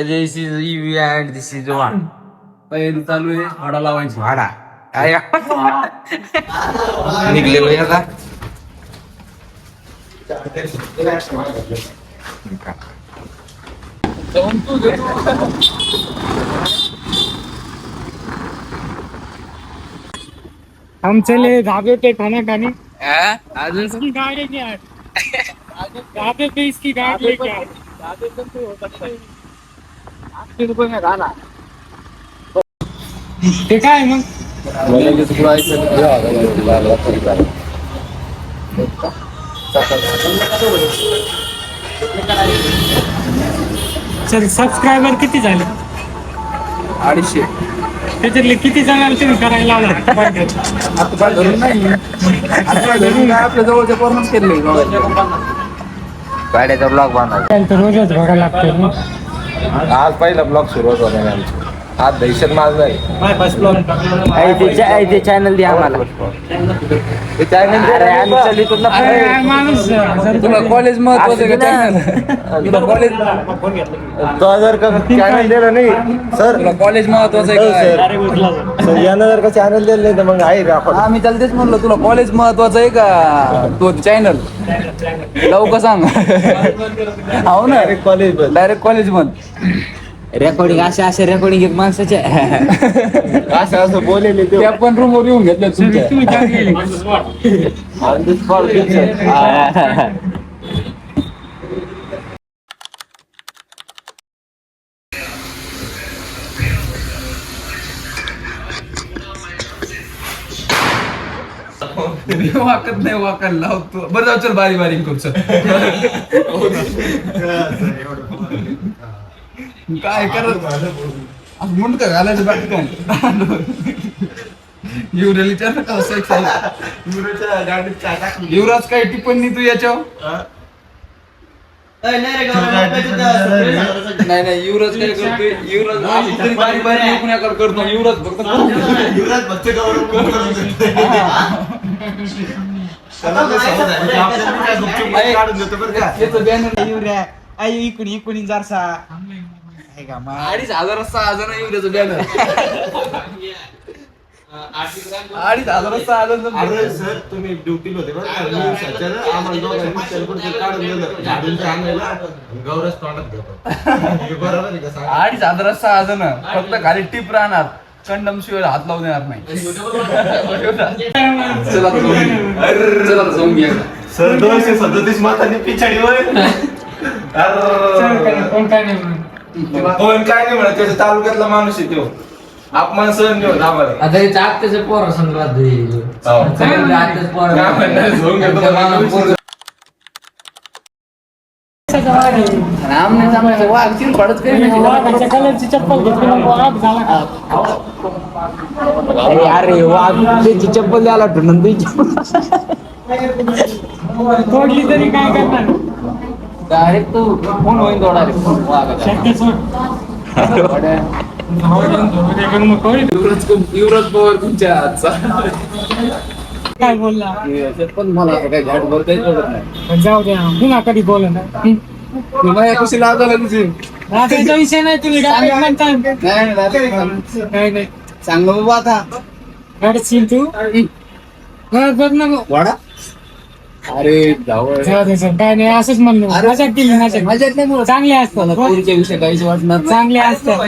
This is EV and this is one. तयारी चालू आहे भाडा लावायची. भाडा काय निघलेलो आता. हम चले ढाबे पे खाना खाने. अजून इसकी गाड़ी क्या है? ढाबे पे इसकी गाड़ी है क्या? ते काय मग चल सबस्क्रायबर किती झाले? 250. त्याच्यातले किती जणांना तुम्ही करायला लावला? आता धरून नाही आपल्या जवळच्या पूर्णच केले. गाड्याचा ब्लॉग बांधायचा. तर रोजच बघायला लागतं. आज पहिला ब्लॉग सुरुवात होता नाही आमची. आज दहशत माज नाही. ते चॅनल द्या आम्हाला. ते चॅनल अरे आम्ही चलितो ना. अरे माणूस तुला कॉलेज महत्वाचं आहे का चॅनल? तुला कॉलेज तो जर का चॅनल दिलं नाही सर, तुला कॉलेज महत्वाचं आहे का? अरे यानं जर का चॅनल दिलं नाही तर मग आहे का आपण? आम्ही त्याला तेच म्हणलो, तुला कॉलेज महत्वाचं आहे का तो चॅनल लवकर सांग. हो ना, डायरेक्ट कॉलेज म्हण. रेकॉर्डिंग असे रेकॉर्डिंग एक माणसाच्या असं बोलेले ते आपण रूमवर येऊन घेतलं तुमच्या. वाकत नाही वाकायला लावतो. बरं जाऊ चल बारी बारी करू चल. काय करत मुंडक घालायचं बाकी काय. युवराजच्या युवराज काय टिप्पणी तू याच्यावर? नाही युवराज काय करतोय? युवराज आपण तरी बारी बारी एकूणाकडे करतो. युवराज फक्त इकडून जारसा 2,500 6,000 युवराचं बॅनर. 2,500 6,000. सर तुम्ही ड्युटीला होते बरं का? मी सच्चार आम्हाला दोघांनी सरपंच काढून दिलं झाडूंच्या आणायला गौरव तोंडात घेतो. हे बरोबर आहे का सांग? 2,500 6,000 फक्त खाली टिप राहणार. कंडम शिवाय हात लावून देणार नाही. चला चला जाऊन घ्या. सर 237 मातांनी पिछाडी होय. कोण काय नाही म्हणून. कोण काय नाही म्हणत, त्याच्या तालुक्यातला माणूस आहे तो. अपमान सहन नाही होत आम्हाला. आता हे आत्याचे पोर संक्रांत काय म्हणणार, झोंग घेतो मला. वाघाच्या कलरची चप्पल घेतली मग वाघ झाला का? अरे वाघ त्याची चप्पल द्यायला तोडली तरी काय करणार? डायरेक्ट तू फोन होईल तो डायरेक्ट शक्य युवराज पवार तुमच्या हातचा. काय बोलला? पण मला काय झाड भरता येत नाही. जाऊ द्या, पुन्हा कधी बोला ना. तुम्हाला कशी लागायला तुझी? रात्रीचा विषय नाही, तुम्ही डायरेक्ट म्हणता. काय नाही चांगलं बाबा आता रडशील तू. बघ ना वाडा. अरे जाऊ दे सर, काय नाही असंच म्हणलं. मजाक केली, मजाक. मजाक नाही बोलत. चांगले असतात पुढच्या विषय काहीच वाटणार चांगले असतात.